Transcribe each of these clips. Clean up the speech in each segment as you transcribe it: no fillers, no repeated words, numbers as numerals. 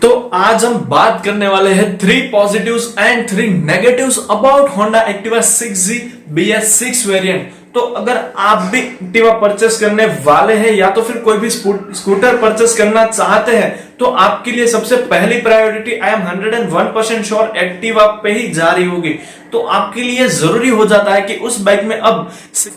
तो आज हम बात करने वाले हैं 3 positives and 3 negatives about Honda Activa 6G BS6 variant. तो अगर आप भी एक्टिवा परचेस करने वाले हैं या तो फिर कोई भी स्कूटर परचेस करना चाहते हैं तो आपके लिए सबसे पहली priority I am 101% sure Activa पे ही जा रही होगी। तो आपके लिए जरूरी हो जाता है कि उस बाइक में अब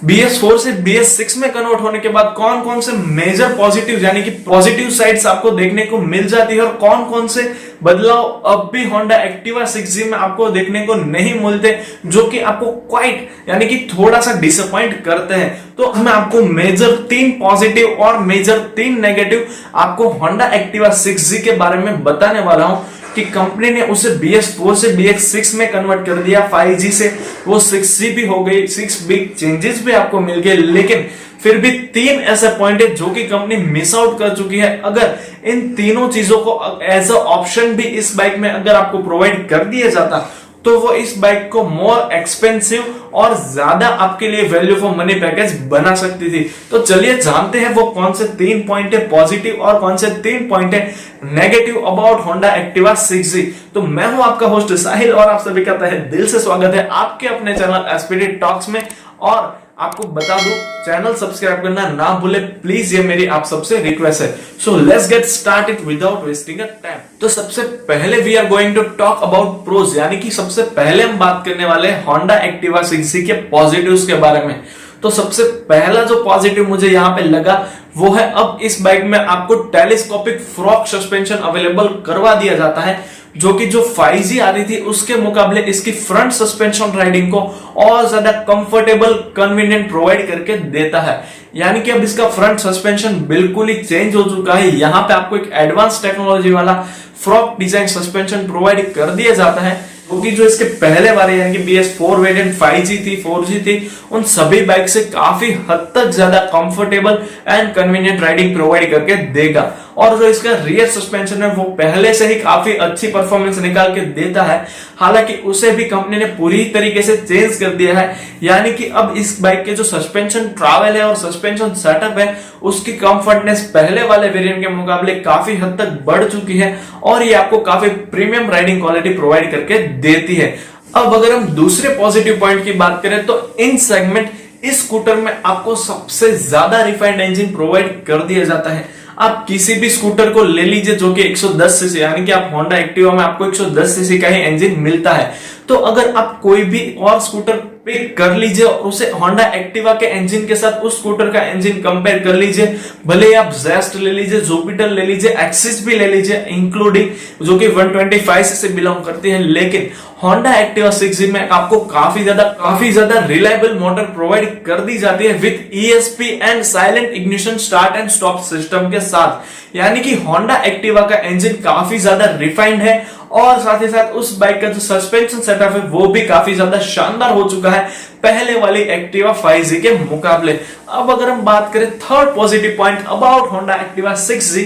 BS4 से BS6 में कन्वर्ट होने के बाद कौन कौन से मेजर पॉजिटिव यानी कि पॉजिटिव साइड्स आपको देखने को मिल जाती है और कौन कौन से बदलाव अब भी होंडा एक्टिवा 6G में आपको देखने को नहीं मिलते जो कि आपको क्वाइट यानी कि थोड़ा सा डिसअपॉइंट करते हैं। तो मैं आपको मेजर 3 पॉजिटिव और मेजर 3 नेगेटिव आपको होंडा एक्टिवा 6G के बारे में बताने वाला हूं कि कंपनी ने उसे BS4 से BS6 में कन्वर्ट कर दिया, 5G से वो 6G भी हो गई, 6 बिग चेंजेस भी आपको मिल गए, लेकिन फिर भी 3 ऐसे पॉइंट है जो कि कंपनी मिस आउट कर चुकी है। अगर इन तीनों चीजों को एज अ ऑप्शन भी इस बाइक में अगर आपको प्रोवाइड कर दिया जाता तो वो इस बाइक को मोर एक्सपेंसिव और ज्यादा आपके लिए वैल्यू फॉर मनी पैकेज बना सकती थी। तो चलिए जानते हैं वो कौन से 3 पॉइंट है पॉजिटिव और कौन से 3 पॉइंट है negative about Honda Activa 6G। तो मैं हूं आपका होस्ट साहिल और आप सभी का तहे दिल से स्वागत है आपके अपने चैनल एसपीडी टॉक्स में। और आपको बता दूं चैनल सब्सक्राइब करना ना भूले प्लीज, ये मेरी आप सबसे रिक्वेस्ट है। So let's get started without wasting a time. तो सबसे पहले we are going to talk about prose, यानी कि सबसे पहले हम बात करने वाले हैं होंडा एक्टिवा 6G के पॉजिटिव्स के बारे में। तो सबसे पहला जो पॉजिटिव मुझे यहाँ पे लगा वो है अब इस बाइक में आपको टेलीस्कोपिक फ्रॉक सस्पेंशन अवेलेबल करवा दिया जाता है जो कि जो 5G आ रही थी उसके मुकाबले इसकी फ्रंट सस्पेंशन राइडिंग को और ज्यादा कंफर्टेबल कन्वीनियंट प्रोवाइड करके देता है। यानी कि अब इसका फ्रंट सस्पेंशन बिल्कुल ही चेंज हो चुका है। यहाँ पे आपको एक एडवांस टेक्नोलॉजी वाला फ्रॉक डिजाइन सस्पेंशन प्रोवाइड कर दिया जाता है क्योंकि जो इसके पहले वाले यानी कि BS4 वेरिएंट 5G थी 4G थी उन सभी बाइक से काफी हद तक ज्यादा comfortable and convenient riding provide करके देगा। और जो इसका रियर सस्पेंशन है वो पहले से ही काफी अच्छी परफॉर्मेंस निकाल के देता है, हालांकि उसे भी कंपनी ने पूरी तरीके से चेंज कर दिया है। यानी कि अब इस बाइक के जो सस्पेंशन ट्रैवल है और सस्पेंशन सेटअप है उसकी कंफर्टनेस पहले वाले वेरिएंट के मुकाबले काफी हद तक बढ़ चुकी है और ये आपको काफी प्रीमियम राइडिंग क्वालिटी प्रोवाइड करके देती है। अब अगर हम दूसरे पॉजिटिव पॉइंट की बात करें तो इन सेगमेंट इस स्कूटर में आपको सबसे ज्यादा रिफाइंड इंजन प्रोवाइड कर दिया जाता है। आप किसी भी स्कूटर को ले लीजिए जो कि 110 सीसी यानी कि आप होंडा एक्टिवा में आपको 110 सीसी का ही इंजन मिलता है। तो अगर आप कोई भी और स्कूटर पिक कर लीजिए और उसे होंडा एक्टिवा के इंजन के साथ उस स्कूटर का इंजन कंपेयर कर लीजिए, भले आप जेस्ट ले लीजिए, जुपिटर ले लीजिए, एक्सिस भी ले लीजिए इंक्लूडिंग जो कि 125 से बिलोंग करती है, लेकिन होंडा एक्टिवा 6G में आपको काफी ज्यादा रिलायबल मोटर प्रोवाइड कर दी जाती है with ESP and silent ignition start and stop system के साथ। यानी कि होंडा एक्टिवा का इंजन काफी ज्यादा रिफाइंड है और साथ ही साथ उस बाइक का जो सस्पेंशन सेटअप है वो भी काफी ज्यादा शानदार हो चुका है पहले वाली एक्टिवा 5G के मुकाबले। अब अगर हम बात करें third positive point about Honda Activa 6G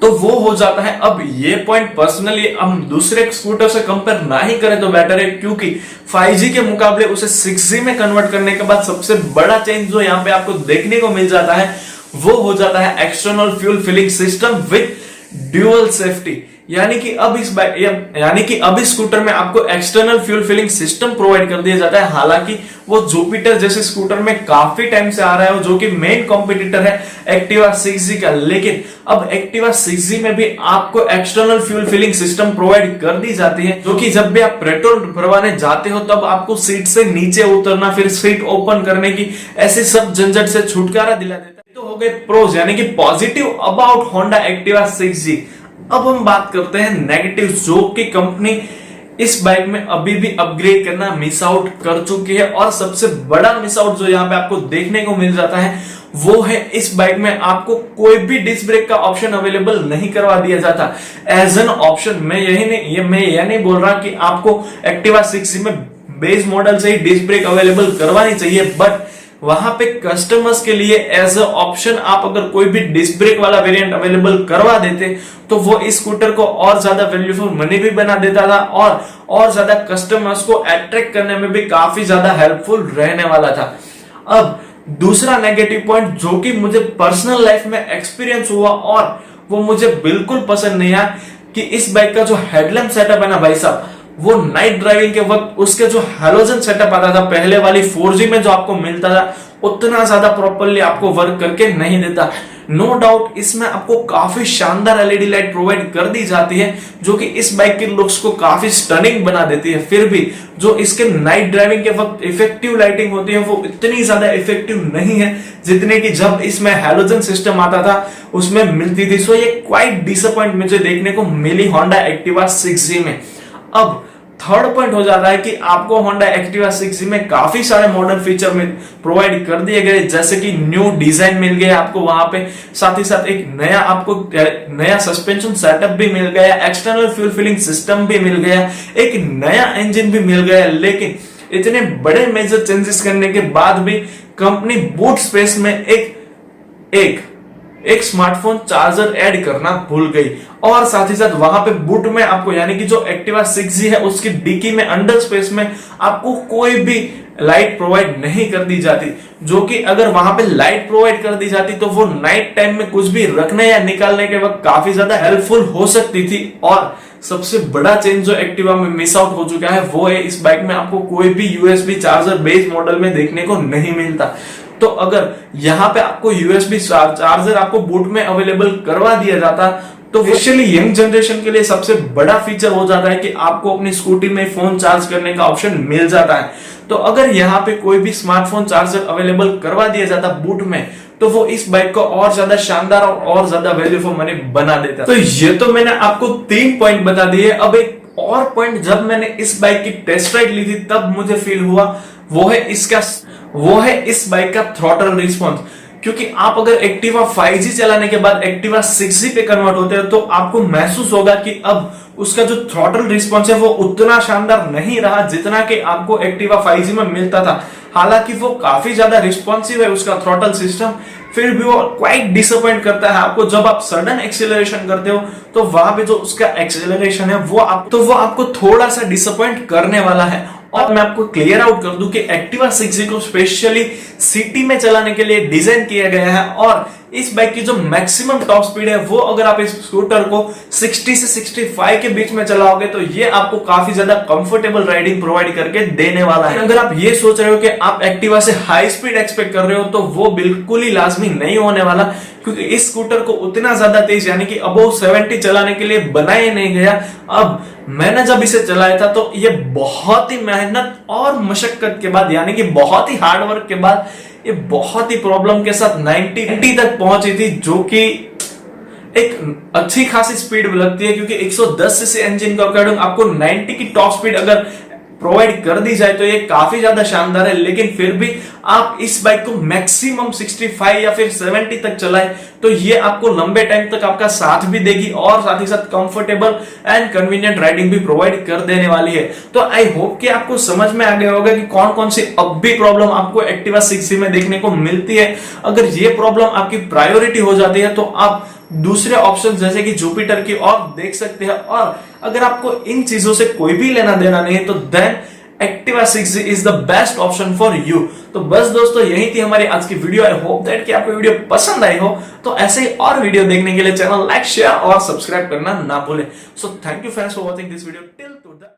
तो वो हो जाता है, अब ये पॉइंट पर्सनली हम दूसरे स्कूटर से कंपेयर ना ही करें तो बेटर है क्योंकि 5G के मुकाबले उसे 6G में कन्वर्ट करने के बाद सबसे बड़ा चेंज जो यहाँ पे आपको देखने को मिल जाता है वो हो जाता है external fuel filling system with dual safety. यानी कि अब इस स्कूटर में आपको external fuel filling system provide कर दिया जाता है। हालांकि वो जुपिटर जैसे स्कूटर में काफी टाइम से आ रहा है जो कि मेन कॉम्पिटिटर है एक्टिवा 6G का, लेकिन अब एक्टिवा 6G में भी आपको external fuel filling system provide कर दी जाती है जो कि जब भी आप पेट्रोल भरवाने जाते हो तब आपको सीट से नीचे उतरना फिर सीट ओपन करने की ऐसे सब झंझट से छुटकारा दिला देता है। तो हो गए प्रोज यानी कि positive about Honda Activa 6G। अब हम बात करते हैं नेगेटिव जो कि कंपनी इस बाइक में अभी भी अपग्रेड करना मिस आउट कर चुकी है। और सबसे बड़ा मिस आउट जो यहाँ पे आपको देखने को मिल जाता है वो है इस बाइक में आपको कोई भी डिस्क ब्रेक का ऑप्शन अवेलेबल नहीं करवा दिया जाता एज एन ऑप्शन। मैं यह नहीं बोल रहा कि आपको एक्टिवा 6G में बेस मॉडल से ही डिस्क ब्रेक अवेलेबल करवानी चाहिए, बट वहां पे कस्टमर्स के लिए एज अ ऑप्शन आप अगर कोई भी डिस्क ब्रेक वाला वेरिएंट अवेलेबल करवा देते तो वो इस स्कूटर को और ज्यादा वैल्यू फॉर मनी भी बना देता था और ज्यादा कस्टमर्स को अट्रैक्ट करने में भी काफी ज्यादा हेल्पफुल रहने वाला था। अब दूसरा नेगेटिव पॉइंट जो कि मुझे पर्सनल लाइफ में एक्सपीरियंस हुआ और वो मुझे बिल्कुल पसंद नहीं आया कि इस बाइक का जो हेडलैम्प सेटअप है ना भाई साहब, वो नाइट ड्राइविंग के वक्त उसके जो हैलोजन सेटअप आता था पहले वाली 4G में जो आपको मिलता था, उतना ज्यादा प्रॉपर्ली आपको वर्क करके नहीं देता। नो डाउट इसमें आपको काफी शानदार एलईडी लाइट प्रोवाइड कर दी जाती है, जो कि इस बाइक के लुक्स को काफी स्टनिंग बना देती है। फिर भी जो इसके नाइट ड्राइविंग के वक्त इफेक्टिव लाइटिंग होती है वो इतनी ज्यादा इफेक्टिव नहीं है जितने की जब इसमें हैलोजन सिस्टम आता था उसमें मिलती थी। सो ये क्वाइट डिसअपॉइंट मुझे देखने को मिली होंडा एक्टिवा 6G में। अब थर्ड पॉइंट हो जाता है कि आपको होंडा एक्टिवा 6G में काफी सारे मॉडर्न फीचर में प्रोवाइड कर दिए गए, जैसे कि न्यू डिजाइन मिल गया आपको वहां पे, साथ ही साथ एक नया आपको नया सस्पेंशन सेटअप भी मिल गया, एक्सटर्नल फ्यूल फिलिंग सिस्टम भी मिल गया, एक नया इंजन भी मिल गया। लेकिन इतने बड़े मेजर चेंजेस करने के बाद भी कंपनी बूट स्पेस में एक स्मार्टफोन चार्जर ऐड करना भूल गई, और साथ ही साथ वहां पे बूट में आपको यानी कि जो एक्टिवा 6G है उसकी डिक्की में अंडर स्पेस में आपको कोई भी लाइट प्रोवाइड नहीं कर दी जाती, जो कि अगर वहां पे लाइट प्रोवाइड कर दी जाती तो वो नाइट टाइम में कुछ भी रखने या निकालने के वक्त काफी ज्यादा हेल्पफुल हो सकती थी। और सबसे बड़ा चेंज जो एक्टिवा में मिस आउट हो चुका है वो है इस बाइक में आपको कोई भी यूएसबी चार्जर बेस मॉडल में देखने को नहीं मिलता। तो अगर यहाँ पे आपको यूएसबी चार्जर आपको बूट में अवेलेबल करवा दिया जाता तो स्पेशली यंग जनरेशन के लिए सबसे बड़ा फीचर हो जाता है कि आपको अपनी स्कूटी में फोन चार्ज करने का ऑप्शन मिल जाता है। तो अगर यहाँ पे कोई भी स्मार्टफोन चार्जर अवेलेबल करवा दिया जाता बूट में तो वो इस बाइक को और ज्यादा शानदार और ज्यादा वैल्यू फॉर मनी बना देता। तो ये तो मैंने आपको 3 पॉइंट बता दिए। अब एक और पॉइंट जब मैंने इस बाइक की टेस्ट राइड ली थी तब मुझे फील हुआ, वो है इस बाइक का थ्रॉटल रिस्पॉन्स। क्योंकि आप अगर एक्टिवा 5G चलाने के बाद एक्टिवा 6G पे कन्वर्ट होते हो तो आपको महसूस होगा कि अब उसका जो थ्रॉटल रिस्पॉन्स है वो उतना शानदार नहीं रहा जितना कि आपको एक्टिवा 5G में मिलता था। हालांकि वो काफी ज्यादा रिस्पॉन्सिव है उसका थ्रॉटल सिस्टम, फिर भी वो क्वाइट डिसअपॉइंट करता है आपको। जब आप सडन एक्सेलरेशन करते हो तो वहां पे जो उसका एक्सेलरेशन है वो आपको थोड़ा सा डिसअपॉइंट करने वाला है। और मैं आपको क्लियर आउट कर दूं कि एक्टिवा 6G को स्पेशली सिटी में चलाने के लिए डिजाइन किया गया है, और इस बाइक की जो मैक्सिमम टॉप स्पीड है वो अगर आप इस स्कूटर को 60 से 65 के बीच में चलाओगे तो ये आपको काफी ज्यादा कंफर्टेबल राइडिंग प्रोवाइड करके देने वाला है। अगर आप ये सोच रहे हो कि आप एक्टिवा से हाई स्पीड एक्सपेक्ट कर रहे हो तो वो बिल्कुल ही लाजमी नहीं होने वाला, क्योंकि इस स्कूटर को उतना ज्यादा तेज यानी कि अबव 70 चलाने के लिए बनाया नहीं गया। अब मैंने जब इसे चलाया था तो ये बहुत ही मेहनत और मशक्कत के बाद यानी कि बहुत ही हार्ड वर्क के बाद ये बहुत ही प्रॉब्लम के साथ 90 तक पहुंची थी, जो कि एक अच्छी खासी स्पीड लगती है। क्योंकि 110 सीसी इंजन के अकॉर्डिंग आपको 90 की टॉप स्पीड अगर प्रोवाइड कर दी जाए तो ये काफी ज्यादा शानदार है। लेकिन फिर भी आप इस बाइक को मैक्सिमम 65 या फिर 70 तक चलाएं तो ये आपको लंबे टाइम तक आपका साथ भी देगी और साथ ही साथ कंफर्टेबल एंड कन्वीनियंट राइडिंग भी प्रोवाइड कर देने वाली है। तो आई होप कि आपको समझ में आ गया होगा कि कौन कौन सी अब भी प्रॉब्लम आपको एक्टिवा 6G में देखने को मिलती है। अगर ये प्रॉब्लम आपकी प्रायोरिटी हो जाती है तो आप दूसरे ऑप्शन जैसे कि जुपिटर की और देख सकते हैं। और अगर आपको इन चीजों से कोई भी लेना देना नहीं है तो then Activa 6G is the best option for you. तो बस दोस्तों यही थी हमारी आज की वीडियो। आई होप दैट कि आपको वीडियो पसंद आई हो। तो ऐसे ही और वीडियो देखने के लिए चैनल लाइक शेयर और सब्सक्राइब करना ना भूलें। So thank you friends for watching this video till two the